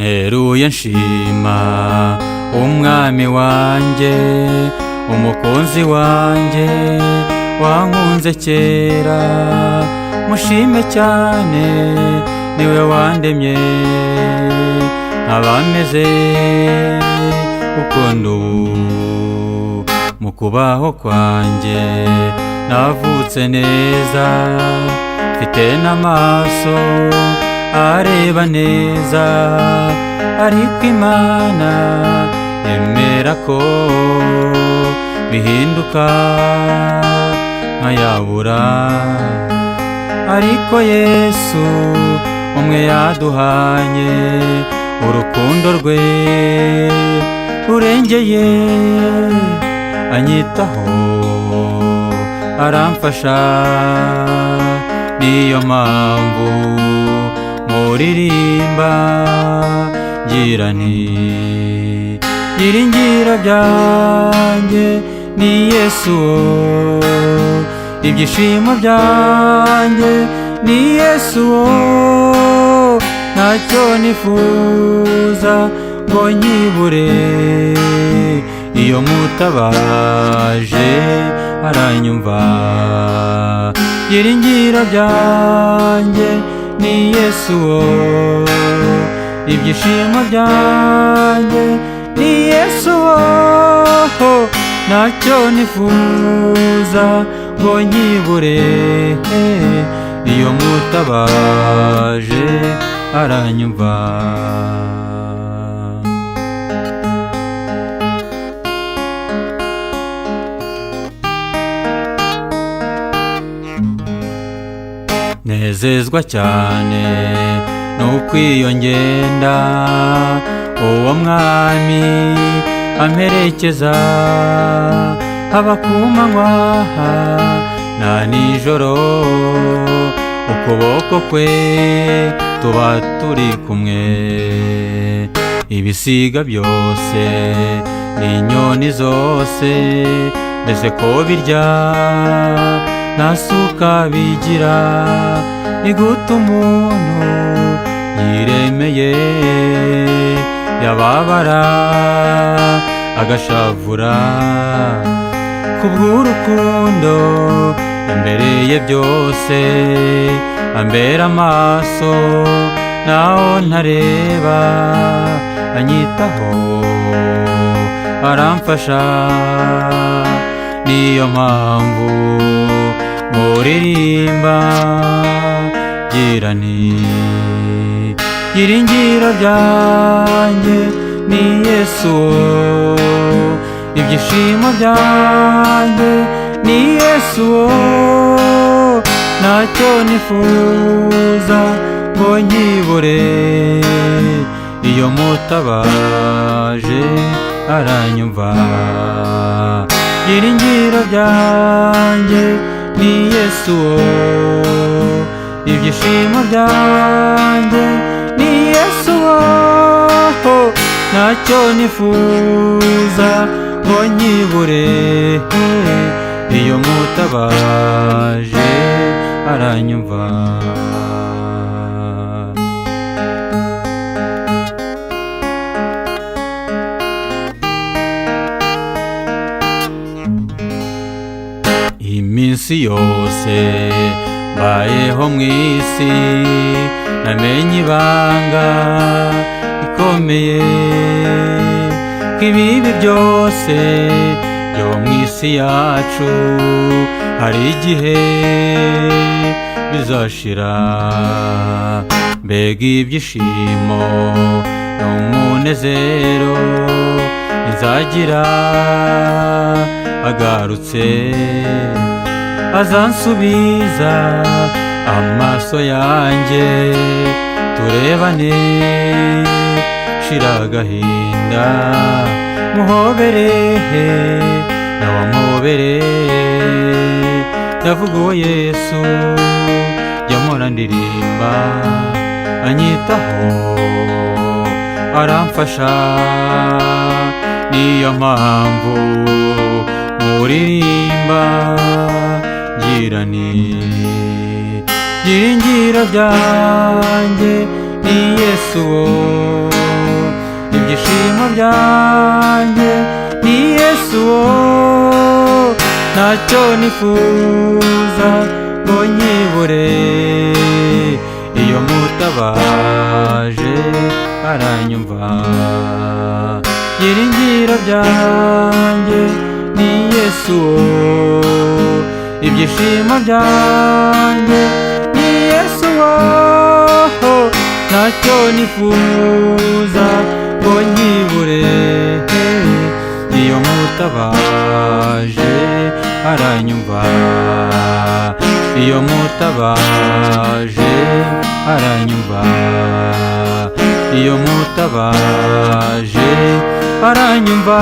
neruye nshima umwami wanjye, umukunzi wanjye wankunze kera. Mushime cyane niwe wandemye nk'abameze uko ndubu. Mu kubaho kwanjye navutse neza, mfite n'amaso areba neza, ariko Imana yemera ko bihinduka nkayabura. Ariko Yesu umwe yaduhanye urukundo rwe rurengeye, anyitaho aramfasha. Niyo mpamvu muririmba ngira nti byiringiro byanjye ni Yesu, ibyishimo byanjye ni Yesu. Ntacyo nifuza ngo nyibure, iyo mutabaje aranyumva. Byiringiro byanjye ni Yesu, ibyishimo byanjye ni Yesu. Ntacyo nifuza ngo nyibure, iyo mutabaje aranyumva. Nezezwa cyane nuko iyo ngenda uwo mwami amperekeza, haba ku manywa na nijoro, ukuboko kwe tuba turi kumwe. Ibisiga byose n'inyoni zose mbese ko birya nta suka bigira, ni gute umuntu yiremeye yababara agashavura. Kubw'urukundo yambereye byose, ambera amaso naho ntareba, anyitaho aramfasha. Niyo mpamvu muririmba ngira nti byiringiro byanjye ni Yesu, ibyishimo byanjye ni Yesu. Ntacyo nifuza ngo nyibure, iyo mutabaje aranyumva. Byiringiro byanjye ni Yesu, ibyishimo byanjye ni Yesu. Ntacyo nifuza ngo nyibure, iyo mutabaje aranyumva. Iminsi yose mbayeho mw'isi namenye ibanga rikomeye, ko ibibi byose byo mw'isi yacu hari igihe bizashira. Mbega ibyishimo n'umunezero nzagira agarutse, azansubiza amaso yanjye turebane. Shira agahinda muhobere nawe amuhobere, ndavuga uwo Yesu yamora ndirimba, anyitaho aramfasha. Niyo mpamvu muririmba ngira nti byiringiro byanjye ni Yesu, ibyishimo byanjye ni Yesu ntacyo nifuza ngo nyibure iyo mutabaje aranyumva byiringiro byanjye ni Yesu ibyishimo byanjye ni Yesu ntacyo nifuza ngo nyibure iyo mutabaje aranyumva iyo mutabaje aranyumva iyo mutabaje aranyumva